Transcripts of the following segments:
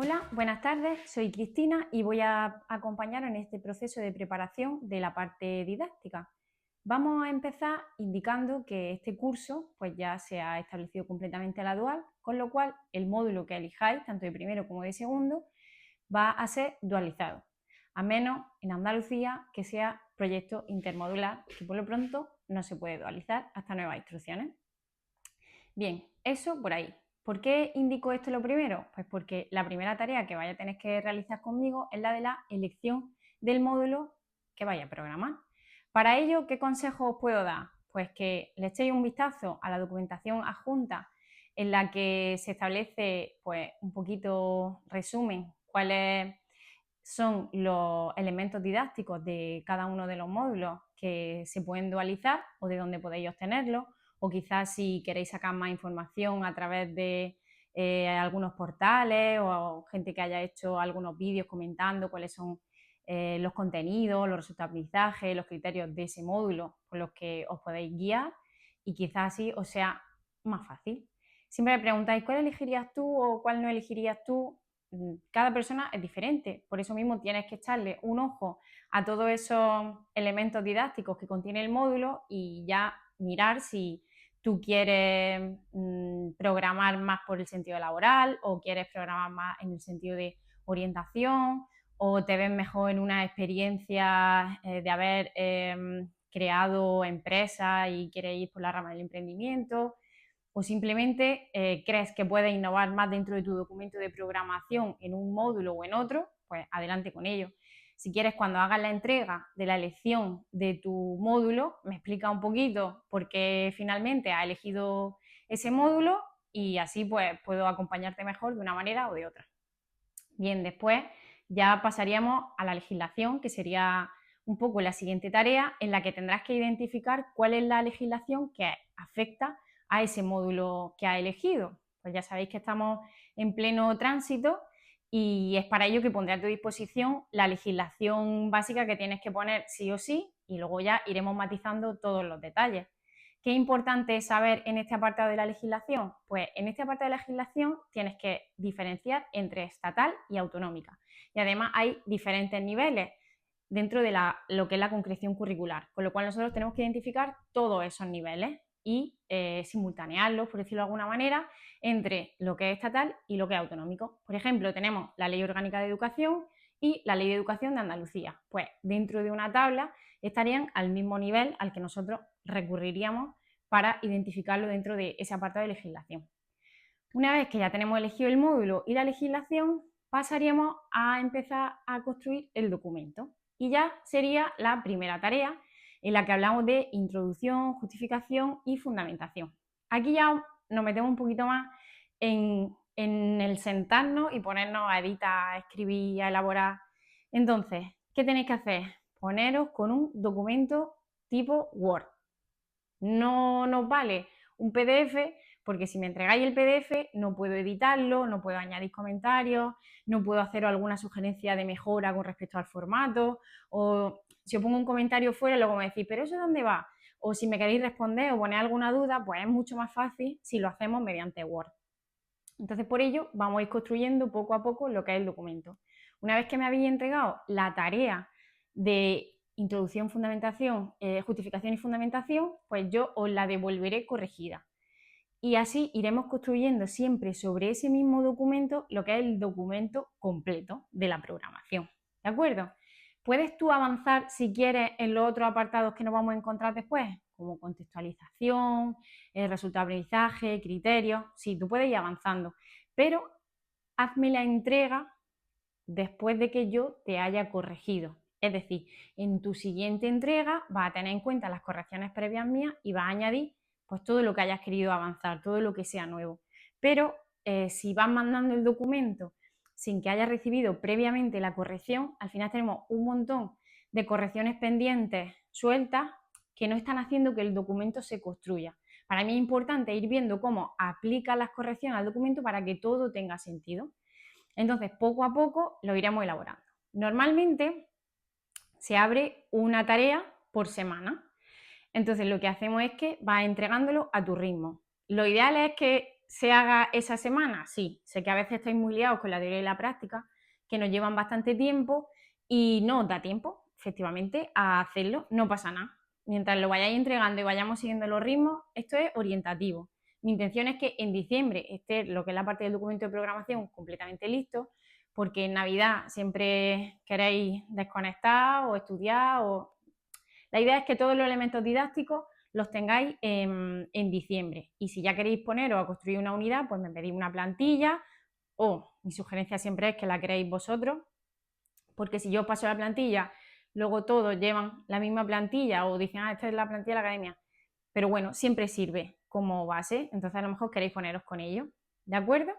Hola, buenas tardes, soy Cristina y voy a acompañaros en este proceso de preparación de la parte didáctica. Vamos a empezar indicando que este curso pues ya se ha establecido completamente la dual, con lo cual el módulo que elijáis, tanto de primero como de segundo, va a ser dualizado, a menos en Andalucía que sea proyecto intermodular, que por lo pronto no se puede dualizar hasta nuevas instrucciones. Bien, eso por ahí. ¿Por qué indico esto lo primero? Pues porque la primera tarea que vaya a tener que realizar conmigo es la de la elección del módulo que vaya a programar. Para ello, ¿qué consejos os puedo dar? Pues que le echéis un vistazo a la documentación adjunta en la que se establece pues, un poquito resumen cuáles son los elementos didácticos de cada uno de los módulos que se pueden dualizar o de dónde podéis obtenerlos, o quizás si queréis sacar más información a través de algunos portales o gente que haya hecho algunos vídeos comentando cuáles son los contenidos, los resultados de aprendizaje, los criterios de ese módulo por los que os podéis guiar y quizás así os sea más fácil. Siempre me preguntáis cuál elegirías tú o cuál no elegirías tú. Cada persona es diferente, por eso mismo tienes que echarle un ojo a todos esos elementos didácticos que contiene el módulo y ya mirar si tú quieres programar más por el sentido laboral o quieres programar más en el sentido de orientación o te ves mejor en una experiencia de haber creado empresas y quieres ir por la rama del emprendimiento o simplemente crees que puedes innovar más dentro de tu documento de programación en un módulo o en otro, pues adelante con ello. Si quieres, cuando hagas la entrega de la elección de tu módulo, me explica un poquito por qué finalmente has elegido ese módulo y así pues puedo acompañarte mejor de una manera o de otra. Bien, después ya pasaríamos a la legislación, que sería un poco la siguiente tarea en la que tendrás que identificar cuál es la legislación que afecta a ese módulo que has elegido. Pues ya sabéis que estamos en pleno tránsito y es para ello que pondré a tu disposición la legislación básica que tienes que poner sí o sí y luego ya iremos matizando todos los detalles. ¿Qué importante es saber en este apartado de la legislación? Pues en este apartado de la legislación tienes que diferenciar entre estatal y autonómica. Y además hay diferentes niveles dentro de lo que es la concreción curricular, con lo cual nosotros tenemos que identificar todos esos niveles y simultanearlos, por decirlo de alguna manera, entre lo que es estatal y lo que es autonómico. Por ejemplo, tenemos la Ley Orgánica de Educación y la Ley de Educación de Andalucía. Pues dentro de una tabla estarían al mismo nivel al que nosotros recurriríamos para identificarlo dentro de ese apartado de legislación. Una vez que ya tenemos elegido el módulo y la legislación, pasaríamos a empezar a construir el documento. Y ya sería la primera tarea en la que hablamos de introducción, justificación y fundamentación. Aquí ya nos metemos un poquito más en el sentarnos y ponernos a editar, a escribir, a elaborar. Entonces, ¿qué tenéis que hacer? Poneros con un documento tipo Word. No nos vale un PDF porque si me entregáis el PDF no puedo editarlo, no puedo añadir comentarios, no puedo hacer alguna sugerencia de mejora con respecto al formato, o si os pongo un comentario fuera luego me decís, pero ¿eso dónde va? O si me queréis responder o poner alguna duda, pues es mucho más fácil si lo hacemos mediante Word. Entonces, por ello, vamos a ir construyendo poco a poco lo que es el documento. Una vez que me habéis entregado la tarea de introducción, fundamentación, justificación y fundamentación, pues yo os la devolveré corregida. Y así iremos construyendo siempre sobre ese mismo documento lo que es el documento completo de la programación. ¿De acuerdo? Puedes tú avanzar si quieres en los otros apartados que nos vamos a encontrar después, como contextualización, resultado de aprendizaje, criterios. Sí, tú puedes ir avanzando, pero hazme la entrega después de que yo te haya corregido. Es decir, en tu siguiente entrega vas a tener en cuenta las correcciones previas mías y vas a añadir pues todo lo que hayas querido avanzar, todo lo que sea nuevo. Pero si vas mandando el documento sin que hayas recibido previamente la corrección, al final tenemos un montón de correcciones pendientes sueltas que no están haciendo que el documento se construya. Para mí es importante ir viendo cómo aplica las correcciones al documento para que todo tenga sentido. Entonces, poco a poco lo iremos elaborando. Normalmente se abre una tarea por semana. Entonces, lo que hacemos es que vas entregándolo a tu ritmo. Lo ideal es que se haga esa semana, sí. Sé que a veces estáis muy liados con la teoría y la práctica, que nos llevan bastante tiempo y no os da tiempo, efectivamente, a hacerlo, no pasa nada. Mientras lo vayáis entregando y vayamos siguiendo los ritmos, esto es orientativo. Mi intención es que en diciembre esté lo que es la parte del documento de programación completamente listo, porque en Navidad siempre queréis desconectar o estudiar. La idea es que todos los elementos didácticos los tengáis en diciembre. Y si ya queréis poneros a construir una unidad, pues me pedís una plantilla, o mi sugerencia siempre es que la creéis vosotros, porque si yo os paso la plantilla, luego todos llevan la misma plantilla o dicen, esta es la plantilla de la academia. Pero bueno, siempre sirve como base, entonces a lo mejor queréis poneros con ello, ¿de acuerdo?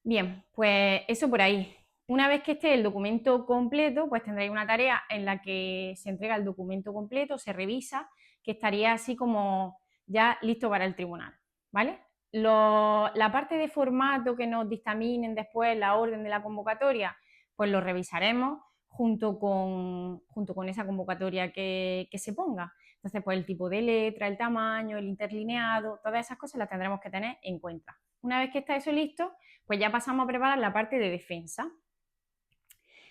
Bien, pues eso por ahí. Una vez que esté el documento completo, pues tendréis una tarea en la que se entrega el documento completo, se revisa, que estaría así como ya listo para el tribunal, ¿vale? La parte de formato que nos dictaminen después, la orden de la convocatoria, pues lo revisaremos junto con esa convocatoria que se ponga. Entonces, pues el tipo de letra, el tamaño, el interlineado, todas esas cosas las tendremos que tener en cuenta. Una vez que está eso listo, pues ya pasamos a preparar la parte de defensa.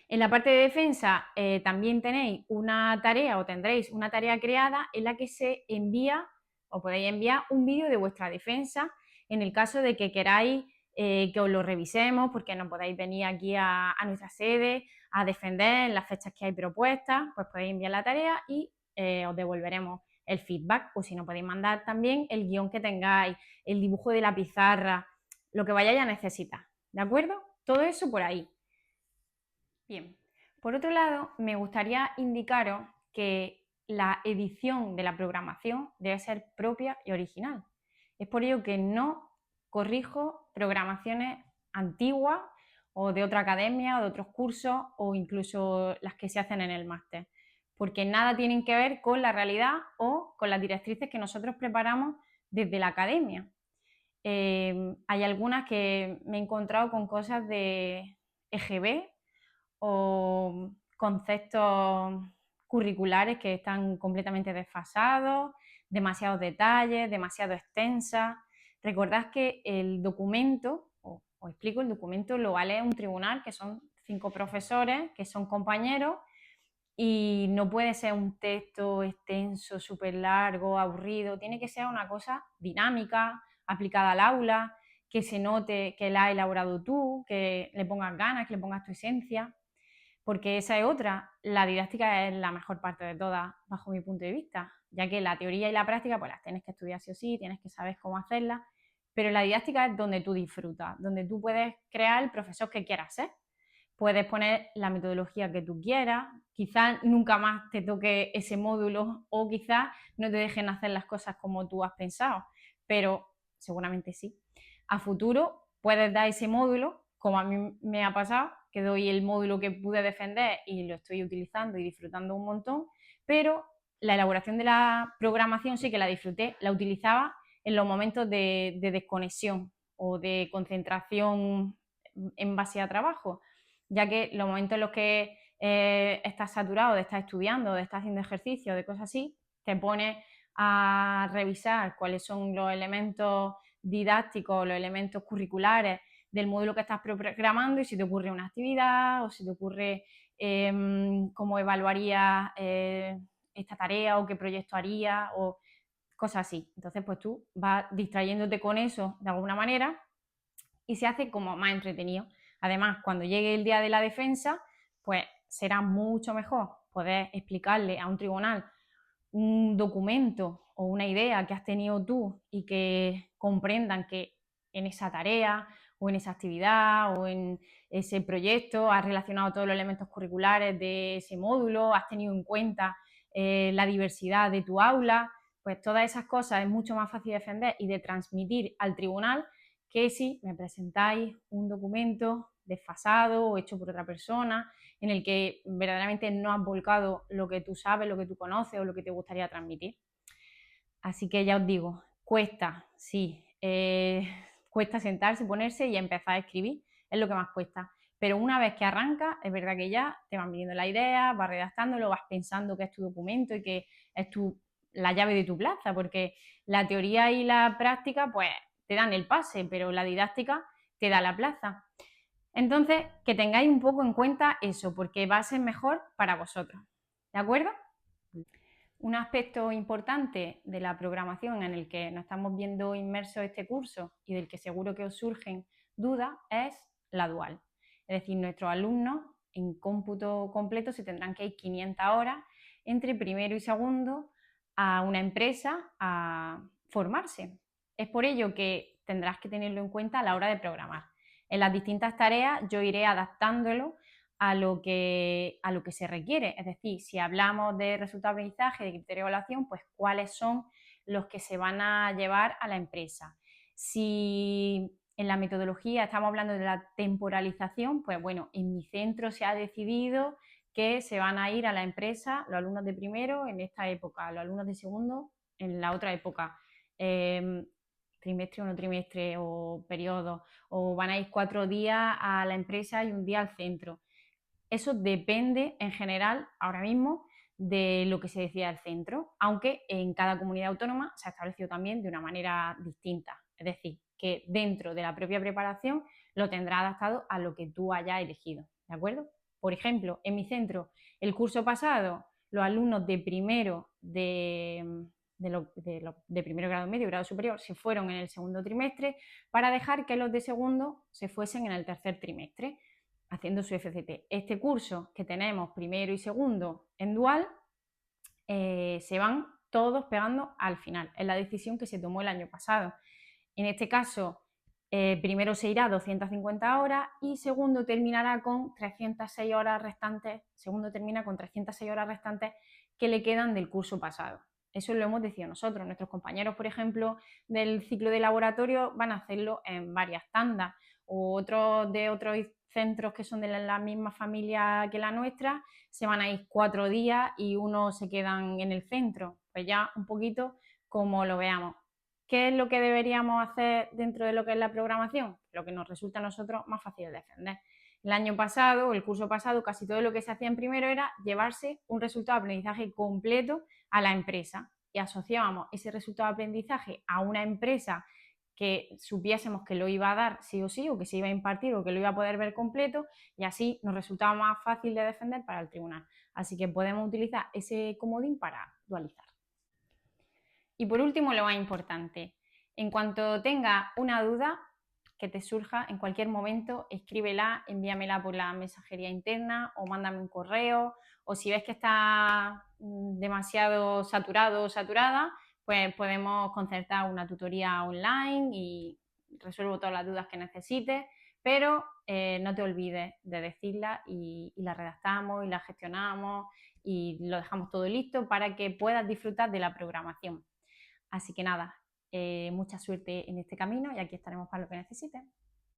En la parte de defensa también tenéis una tarea o tendréis una tarea creada en la que se envía o podéis enviar un vídeo de vuestra defensa en el caso de que queráis que os lo revisemos porque no podáis venir aquí a nuestra sede a defender en las fechas que hay propuestas, pues podéis enviar la tarea y os devolveremos el feedback, o si no podéis mandar también el guión que tengáis, el dibujo de la pizarra, lo que vayáis a necesitar, ¿de acuerdo? Todo eso por ahí. Bien, por otro lado, me gustaría indicaros que la edición de la programación debe ser propia y original. Es por ello que no corrijo programaciones antiguas o de otra academia o de otros cursos o incluso las que se hacen en el máster, porque nada tienen que ver con la realidad o con las directrices que nosotros preparamos desde la academia. Hay algunas que me he encontrado con cosas de EGB o conceptos curriculares que están completamente desfasados, demasiados detalles, demasiado extensas. Recordad que el documento, os explico, el documento lo va a leer un tribunal, que son 5 profesores, que son compañeros, y no puede ser un texto extenso, súper largo, aburrido, tiene que ser una cosa dinámica, aplicada al aula, que se note que la has elaborado tú, que le pongas ganas, que le pongas tu esencia, porque esa es otra, la didáctica es la mejor parte de todas, bajo mi punto de vista, ya que la teoría y la práctica pues las tienes que estudiar sí o sí, tienes que saber cómo hacerlas, pero la didáctica es donde tú disfrutas, donde tú puedes crear el profesor que quieras ser. Puedes poner la metodología que tú quieras, quizás nunca más te toque ese módulo o quizás no te dejen hacer las cosas como tú has pensado, pero seguramente sí. A futuro puedes dar ese módulo, como a mí me ha pasado, que doy el módulo que pude defender y lo estoy utilizando y disfrutando un montón, pero la elaboración de la programación sí que la disfruté, la utilizaba en los momentos de desconexión o de concentración en base a trabajo, ya que los momentos en los que estás saturado de estar estudiando, de estar haciendo ejercicio, de cosas así, te pones a revisar cuáles son los elementos didácticos, los elementos curriculares del módulo que estás programando y si te ocurre una actividad o si te ocurre cómo evaluarías esta tarea o qué proyecto harías o cosas así. Entonces, pues tú vas distrayéndote con eso de alguna manera y se hace como más entretenido. Además, cuando llegue el día de la defensa, pues será mucho mejor poder explicarle a un tribunal un documento o una idea que has tenido tú y que comprendan que en esa tarea o en esa actividad o en ese proyecto has relacionado todos los elementos curriculares de ese módulo, has tenido en cuenta la diversidad de tu aula, pues todas esas cosas es mucho más fácil de defender y de transmitir al tribunal que si me presentáis un documento desfasado o hecho por otra persona en el que verdaderamente no has volcado lo que tú sabes, lo que tú conoces o lo que te gustaría transmitir. Así que ya os digo, cuesta, sí, cuesta sentarse, ponerse y empezar a escribir, es lo que más cuesta. Pero una vez que arrancas, es verdad que ya te van viniendo la idea, vas redactándolo, vas pensando que es tu documento y que es la llave de tu plaza, porque la teoría y la práctica, pues te dan el pase, pero la didáctica te da la plaza. Entonces, que tengáis un poco en cuenta eso, porque va a ser mejor para vosotros. ¿De acuerdo? Un aspecto importante de la programación en el que nos estamos viendo inmersos este curso y del que seguro que os surgen dudas es la dual. Es decir, nuestros alumnos en cómputo completo se tendrán que ir 500 horas entre primero y segundo a una empresa a formarse. Es por ello que tendrás que tenerlo en cuenta a la hora de programar. En las distintas tareas yo iré adaptándolo a lo que se requiere. Es decir, si hablamos de resultado de aprendizaje, de criterio de evaluación, pues cuáles son los que se van a llevar a la empresa. Si en la metodología estamos hablando de la temporalización, pues bueno, en mi centro se ha decidido que se van a ir a la empresa los alumnos de primero en esta época, los alumnos de segundo en la otra época. Trimestre o no trimestre o periodo, o van a ir 4 días a la empresa y un día al centro. Eso depende en general ahora mismo de lo que se decida del centro, aunque en cada comunidad autónoma se ha establecido también de una manera distinta. Es decir, que dentro de la propia preparación lo tendrá adaptado a lo que tú hayas elegido, ¿de acuerdo? Por ejemplo, en mi centro, el curso pasado, los alumnos de primero de primero grado medio y grado superior se fueron en el segundo trimestre para dejar que los de segundo se fuesen en el tercer trimestre haciendo su FCT. Este curso que tenemos primero y segundo en dual se van todos pegando al final. Es la decisión que se tomó el año pasado. En este caso, primero se irá 250 horas y segundo terminará con 306 horas restantes. Segundo termina con 306 horas restantes que le quedan del curso pasado. Eso lo hemos decidido nosotros. Nuestros compañeros, por ejemplo, del ciclo de laboratorio van a hacerlo en varias tandas, o otros de otros centros que son de la misma familia que la nuestra se van a ir 4 días y unos se quedan en el centro. Pues ya un poquito como lo veamos. ¿Qué es lo que deberíamos hacer dentro de lo que es la programación? Lo que nos resulta a nosotros más fácil de defender. El año pasado, el curso pasado, casi todo lo que se hacía en primero era llevarse un resultado de aprendizaje completo a la empresa y asociábamos ese resultado de aprendizaje a una empresa que supiésemos que lo iba a dar sí o sí, o que se iba a impartir, o que lo iba a poder ver completo, y así nos resultaba más fácil de defender para el tribunal. Así que podemos utilizar ese comodín para dualizar. Y por último, lo más importante, en cuanto tenga una duda que te surja en cualquier momento, escríbela, envíamela por la mensajería interna o mándame un correo, o si ves que está demasiado saturado o saturada, pues podemos concertar una tutoría online y resuelvo todas las dudas que necesites, pero no te olvides de decirla y la redactamos y la gestionamos y lo dejamos todo listo para que puedas disfrutar de la programación. Así que nada, mucha suerte en este camino y aquí estaremos para lo que necesites.